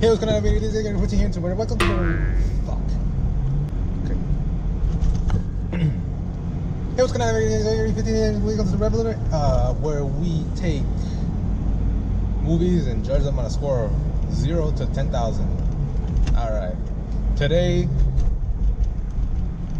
Hey, what's going on, baby? This is again 14 here in Twitter. Welcome to Fuck. Okay. Hey, what's going on, baby? This is again 15 here. Welcome to the RevLimiter, where we take movies and judge them on a score of 0 to 10,000. Alright. Today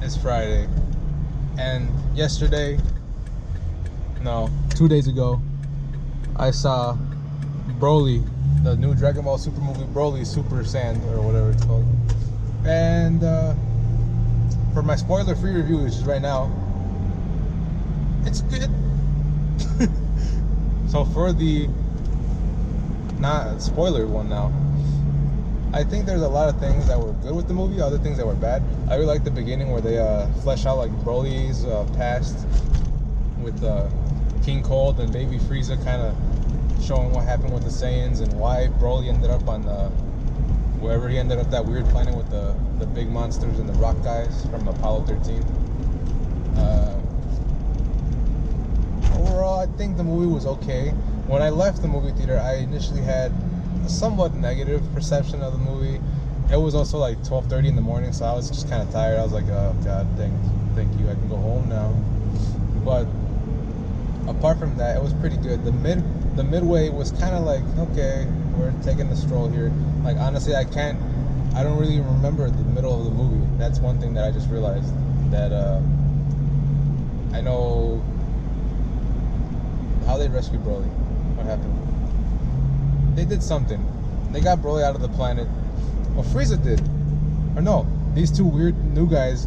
is Friday. And yesterday, no, 2 days ago, I saw Broly, the new Dragon Ball Super movie, Broly Super Sand, or whatever it's called. And for my spoiler-free review, which is right now, it's good. So for the not spoiler one now, I think there's a lot of things that were good with the movie, other things that were bad. I really like the beginning where they flesh out like Broly's past with King Cold and Baby Frieza, kind of showing what happened with the Saiyans and why Broly ended up on wherever he ended up, that weird planet with the big monsters and the rock guys from Apollo 13. Overall, I think the movie was okay. When I left the movie theater, I initially had a somewhat negative perception of the movie. It was also like 12:30 in the morning, so I was just kind of tired. I was like, oh god, thank you, I can go home now. But apart from that, it was pretty good. The midway was kind of like, okay, we're taking a stroll here. Like, honestly, I don't really remember the middle of the movie. That's one thing that I just realized, that I know how they rescued Broly. What happened? They did something. They got Broly out of the planet. Well, Frieza did. Or no, these two weird new guys,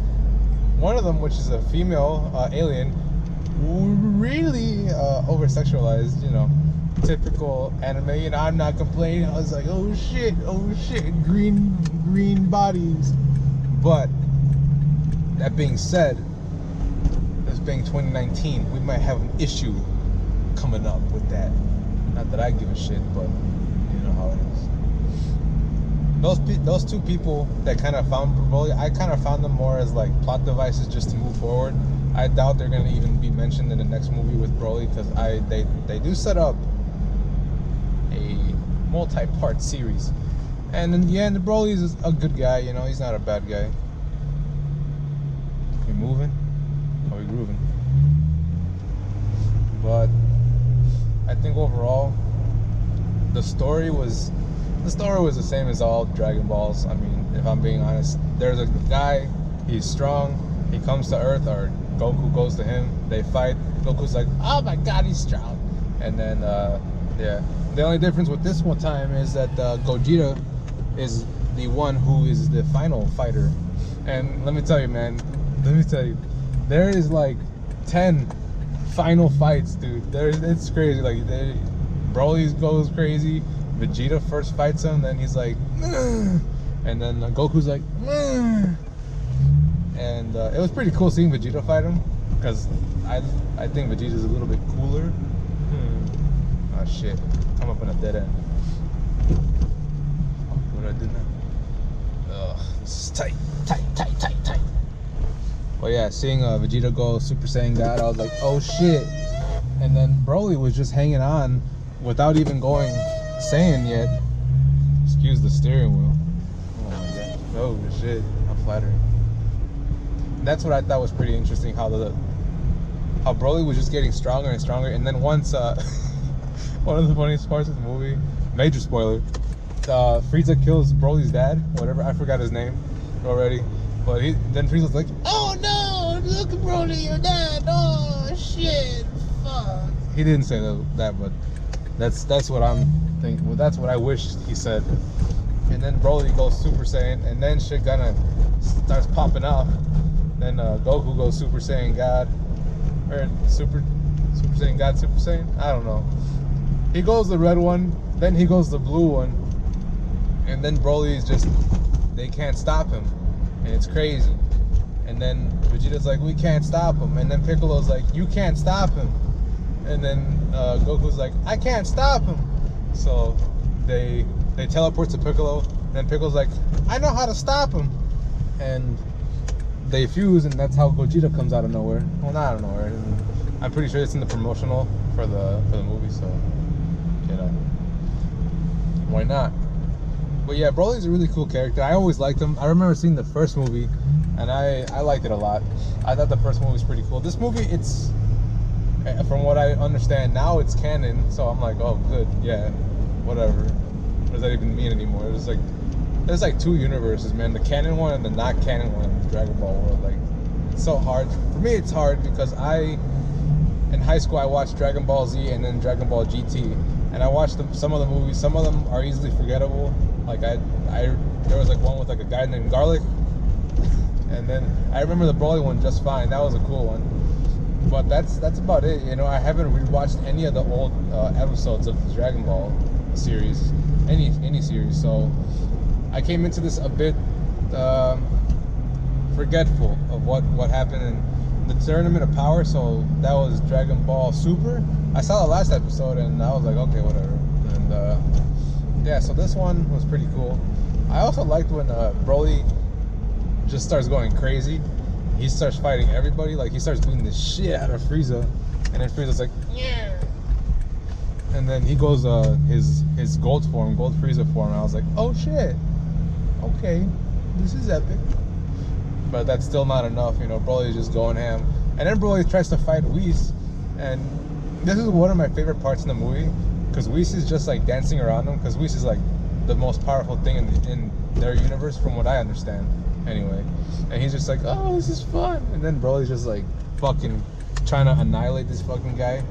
one of them, which is a female alien, really over-sexualized, you know, typical anime. You know, I'm not complaining. I was like, oh shit, green bodies. But that being said, this being 2019, we might have an issue coming up with that. Not that I give a shit, but you know how it is. Those two people that kind of found Broly, I kind of found them more as like plot devices just to move forward. I doubt they're going to even be mentioned in the next movie with Broly, because they do set up a multi-part series. And in the end, Broly is a good guy, you know, he's not a bad guy. We moving? Are we grooving? But I think overall, the story was the same as all Dragon Balls. I mean, if I'm being honest, there's a guy, he's strong, he comes to Earth, or Goku goes to him, they fight, Goku's like, oh my god, he's strong. And then, yeah. The only difference with this one time is that Gogeta is the one who is the final fighter. And let me tell you, man, there is like 10 final fights, dude. It's crazy. Like, Broly goes crazy, Vegeta first fights him, then he's like, ugh. And then Goku's like, ugh. And it was pretty cool seeing Vegeta fight him, because I think Vegeta's a little bit cooler. Oh shit, I'm up in a dead end. What did I do now? Ugh, this is tight. Well, yeah, seeing Vegeta go Super Saiyan God, I was like, oh shit. And then Broly was just hanging on without even going Saiyan yet. Excuse the steering wheel. Oh my god. Oh shit, how flattering. That's what I thought was pretty interesting, how Broly was just getting stronger and stronger. And then once one of the funniest parts of the movie, major spoiler, Frieza kills Broly's dad, whatever, I forgot his name already, but then Frieza's like, oh no, look at Broly, your dad, oh shit, fuck. He didn't say that, but that's what I'm thinking. Well, that's what I wish he said. And then Broly goes Super Saiyan, and then shit kinda starts popping off. Then Goku goes Super Saiyan God, or Super Saiyan God, Super Saiyan, I don't know. He goes the red one, then he goes the blue one, and then Broly is just, they can't stop him, and it's crazy. And then Vegeta's like, we can't stop him, and then Piccolo's like, you can't stop him, and then Goku's like, I can't stop him. So they teleport to Piccolo, and then Piccolo's like, I know how to stop him, and they fuse, and that's how Gogeta comes out of nowhere. Well, not out of nowhere. I'm pretty sure it's in the promotional for the movie, so you know, why not? But yeah, Broly's a really cool character. I always liked him. I remember seeing the first movie, and I liked it a lot. I thought the first movie was pretty cool. This movie, it's, from what I understand now, it's canon. So I'm like, oh, good, yeah, whatever. What does that even mean anymore? There's like two universes, man. The canon one and the not canon one in the Dragon Ball world. Like, it's so hard. For me, it's hard because in high school, I watched Dragon Ball Z and then Dragon Ball GT, and I watched some of the movies. Some of them are easily forgettable. Like there was like one with like a guy named Garlic, and then I remember the Broly one just fine. That was a cool one, but that's about it. You know, I haven't rewatched any of the old episodes of the Dragon Ball series, any series. So I came into this a bit forgetful of what happened in the Tournament of Power. So that was Dragon Ball Super. I saw the last episode and I was like, okay, whatever. And yeah, so this one was pretty cool. I also liked when Broly just starts going crazy. He starts fighting everybody. Like, he starts beating the shit out of Frieza, and then Frieza's like, yeah. And then he goes his Gold form, Gold Frieza form. And I was like, oh shit, okay, this is epic. But that's still not enough, you know. Broly's just going ham, and then Broly tries to fight Whis, and this is one of my favorite parts in the movie. Because Whis is just like dancing around him. Because Whis is like the most powerful thing in their universe, from what I understand. Anyway, and he's just like, oh, this is fun. And then Broly's just like fucking trying to annihilate this fucking guy.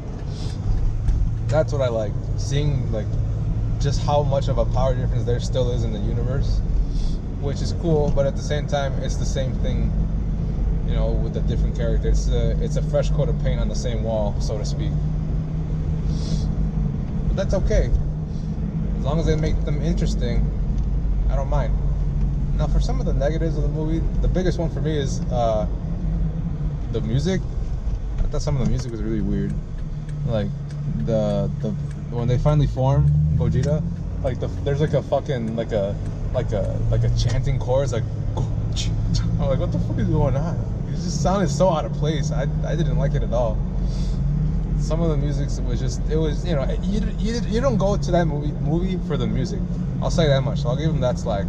That's what I like, seeing like just how much of a power difference there still is in the universe, which is cool. But at the same time, it's the same thing, you know, with a different character. It's a fresh coat of paint on the same wall, so to speak. That's okay, as long as they make them interesting. I don't mind. Now, for some of the negatives of the movie, the biggest one for me is the music. I thought some of the music was really weird. Like the when they finally form Gogeta, like there's like a fucking like a chanting chorus, like I'm like, what the fuck is going on? It just sounded so out of place. I didn't like it at all. Some of the music was you know, you don't go to that movie for the music. I'll say that much. I'll give them that slack.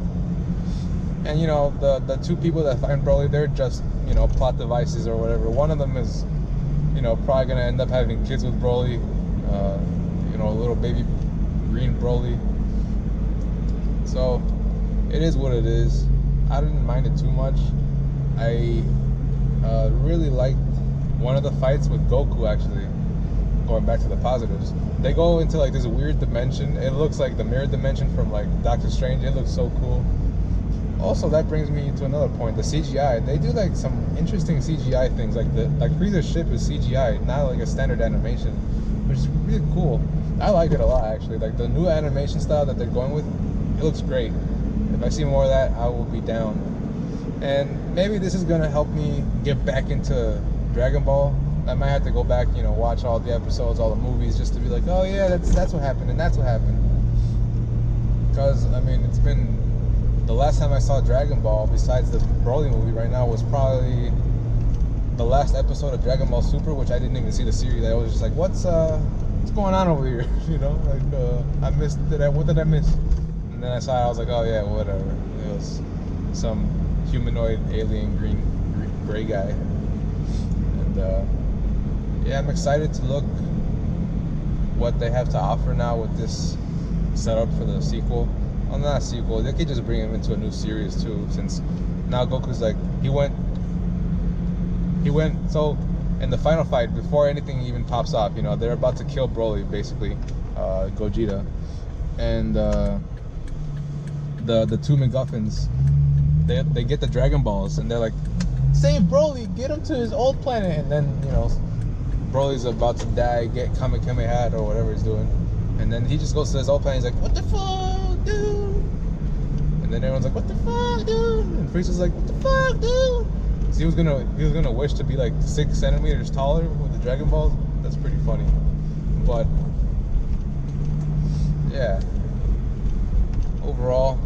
And you know, the two people that find Broly, they're just, you know, plot devices or whatever. One of them is, you know, probably gonna end up having kids with Broly. You know, a little baby green Broly. So it is what it is. I didn't mind it too much. I really liked one of the fights with Goku, actually. Going back to the positives, they go into like this weird dimension. It looks like the mirror dimension from like Doctor Strange. It looks so cool. Also, that brings me to another point. The CGI, they do like some interesting CGI things. Like Frieza's ship is CGI, not like a standard animation, which is really cool. I like it a lot, actually. Like the new animation style that they're going with, it looks great. If I see more of that, I will be down. And maybe this is gonna help me get back into Dragon Ball. I might have to go back, you know, watch all the episodes, all the movies, just to be like, oh yeah, that's what happened, and that's what happened. Because I mean, it's been, the last time I saw Dragon Ball, besides the Broly movie right now, was probably the last episode of Dragon Ball Super, which I didn't even see the series. I was just like, what's going on over here? You know, like I missed it. What did I miss? And then I saw it, I was like, oh yeah, whatever. It was some humanoid alien gray guy. And yeah, I'm excited to look what they have to offer now with this setup for the sequel. Well, not a sequel. They could just bring him into a new series too, since now Goku's like, he went so in the final fight, before anything even pops off, you know, they're about to kill Broly, basically, Gogeta, and the two MacGuffins, they get the Dragon Balls, and they're like, save Broly, get him to his old planet. And then, you know, Broly's about to die, get Kamehameha or whatever he's doing, and then he just goes to his old planet. He's like, what the fuck, dude? And then everyone's like, what the fuck, dude? And Frieza's like, what the fuck, dude? So he was gonna wish to be like 6 centimeters taller with the Dragon Balls. That's pretty funny. But yeah, overall,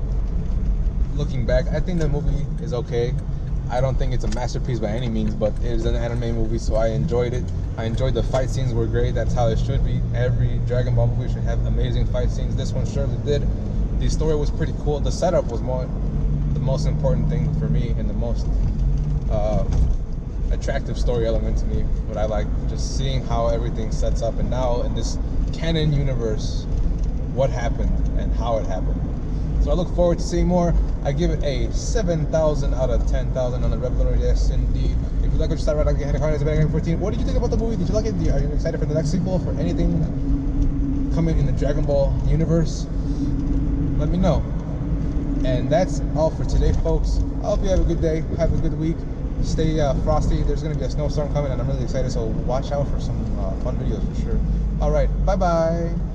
looking back, I think the movie is okay. I don't think it's a masterpiece by any means, but it is an anime movie, so I enjoyed it. I enjoyed the fight scenes were great. That's how it should be. Every Dragon Ball movie should have amazing fight scenes. This one surely did. The story was pretty cool. The setup was the most important thing for me, and the most attractive story element to me. What I like, just seeing how everything sets up, and now in this canon universe, what happened and how it happened. So I look forward to seeing more. I give it a 7,000 out of 10,000 on the RevLimiter. Yes, indeed. If you like what you started, right, hit a comment. 14. What did you think about the movie? Did you like it? Are you excited for the next sequel? For anything coming in the Dragon Ball universe? Let me know. And that's all for today, folks. I hope you have a good day. Have a good week. Stay frosty. There's going to be a snowstorm coming, and I'm really excited. So watch out for some fun videos for sure. All right. Bye-bye.